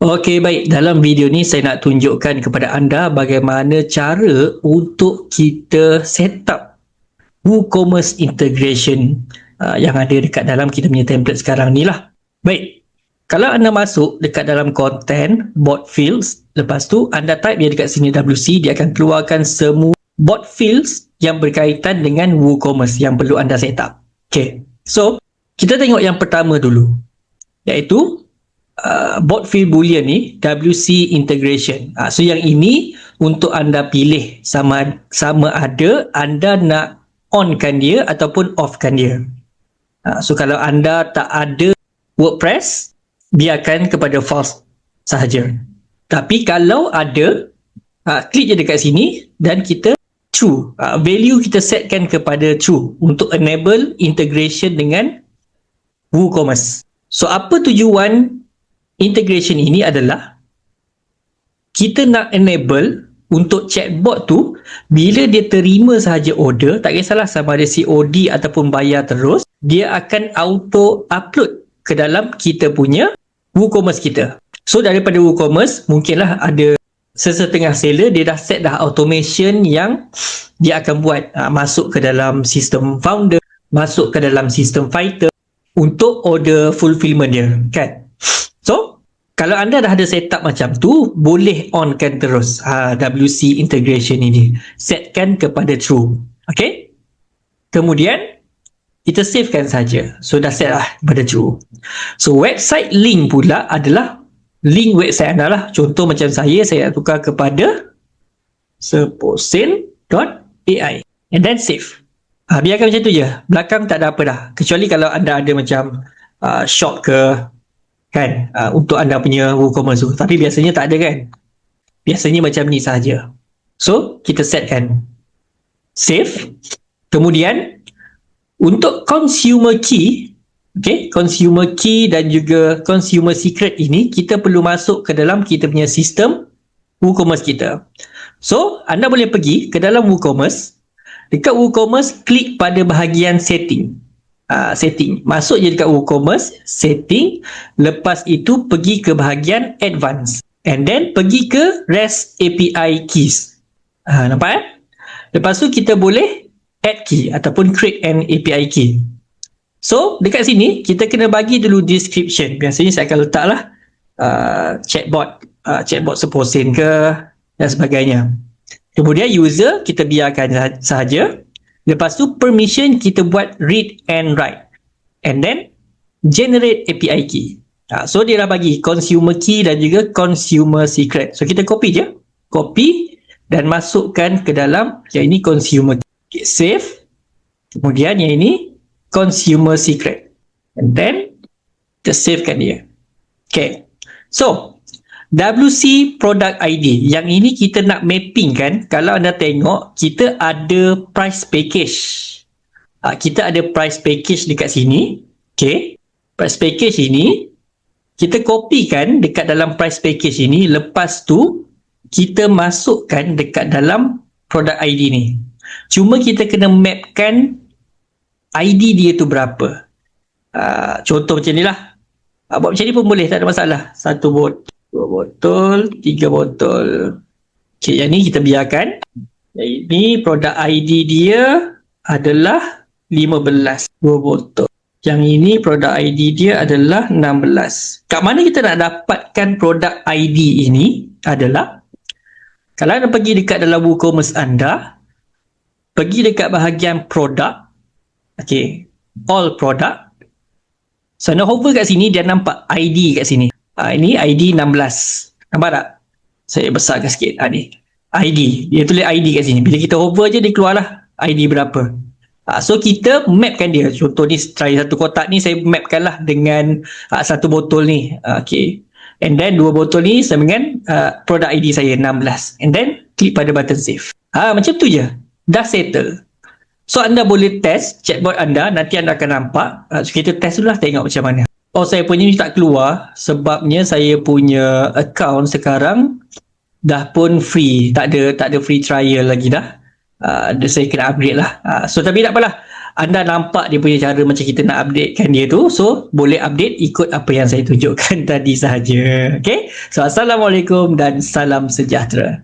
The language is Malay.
Okey, baik. Dalam video ni saya nak tunjukkan kepada anda bagaimana cara untuk kita set up WooCommerce integration yang ada dekat dalam kita punya template sekarang ni lah. Baik. Kalau anda masuk dekat dalam content, bot fields, lepas tu anda type dia dekat sini WC, dia akan keluarkan semua bot fields yang berkaitan dengan WooCommerce yang perlu anda set up. Okay. So, kita tengok yang pertama dulu. Iaitu bot field boolean ni WC integration. So yang ini untuk anda pilih sama ada anda nak onkan dia ataupun offkan dia. So kalau anda tak ada WordPress, biarkan kepada false sahaja. Tapi kalau ada, klik je dekat sini dan kita true. Value kita setkan kepada true untuk enable integration dengan WooCommerce. So apa tujuan integration ini adalah kita nak enable untuk chatbot tu bila dia terima sahaja order, tak kisahlah sama ada COD ataupun bayar terus, dia akan auto upload ke dalam kita punya WooCommerce kita. So daripada WooCommerce mungkinlah ada sesetengah seller dia dah set dah automation yang dia akan buat masuk ke dalam sistem founder, masuk ke dalam sistem fighter untuk order fulfillment dia, kan? So, kalau anda dah ada setup macam tu, boleh onkan terus WC integration ini. Setkan kepada true. Okay? Kemudian, kita savekan saja. So, dah set lah kepada true. So, website link pula adalah link website anda lah. Contoh macam saya tukar kepada seposin.ai. And then save. Biarkan macam tu je. Belakang tak ada apa dah. Kecuali kalau anda ada macam shop ke, kan, untuk anda punya WooCommerce tu. Tapi biasanya tak ada, kan? Biasanya macam ni sahaja. So, kita setkan save. Kemudian untuk consumer key, okay, consumer key dan juga consumer secret ini kita perlu masuk ke dalam kita punya sistem WooCommerce kita. So, anda boleh pergi ke dalam WooCommerce. Dekat WooCommerce, klik pada bahagian setting. Setting. Masuk je dekat WooCommerce, setting. Lepas itu pergi ke bahagian advanced. And then pergi ke REST API keys. Nampak, eh? Lepas tu kita boleh add key ataupun create an API key. So, dekat sini kita kena bagi dulu description. Biasanya saya akan letaklah chatbot seposin ke dan sebagainya. Kemudian user kita biarkan sahaja. Lepas tu permission kita buat read and write. And then generate API key. So dia dah bagi consumer key dan juga consumer secret. So kita copy je. Copy dan masukkan ke dalam yang ini consumer key. Save. Kemudian yang ini consumer secret. And then kita savekan dia. Okay. So WC Product ID. Yang ini kita nak mapping, kan. Kalau anda tengok, kita ada price package. Kita ada price package dekat sini. Okay. Price package ini, kita kopikan dekat dalam price package ini. Lepas tu, kita masukkan dekat dalam product ID ni. Cuma kita kena mapkan ID dia tu berapa. Contoh macam ni lah. Buat macam ni pun boleh, tak ada masalah. 1 botol. 2 botol, 3 botol. Okay, yang ni kita biarkan. Ini produk ID dia adalah 15, 2 botol. Yang ini produk ID dia adalah 16. Kat mana kita nak dapatkan produk ID ini adalah, kalau anda pergi dekat dalam WooCommerce anda, pergi dekat bahagian produk. Okay, all product. So, anda hover kat sini, dia nampak ID kat sini. Ini ID 16. Nampak tak? Saya besarkan sikit. Ni ID. Dia tulis ID kat sini. Bila kita hover je, dia keluarlah ID berapa. So kita mapkan dia. Contoh ni, try satu kotak ni, saya mapkan lah dengan 1 botol ni. Okay. And then 2 botol ni sama dengan product ID saya 16. And then klik pada button save. Macam tu je. Dah settle. So anda boleh test chatbot anda. Nanti anda akan nampak. So kita test dulu lah, tengok macam mana. Saya punya ni tak keluar sebabnya saya punya account sekarang dah pun free. Tak ada free trial lagi dah. Saya kena upgrade lah. So tapi tak apalah. anda nampak dia punya cara macam kita nak updatekan dia tu. So boleh update ikut apa yang saya tunjukkan tadi sahaja. Okay, so assalamualaikum dan salam sejahtera.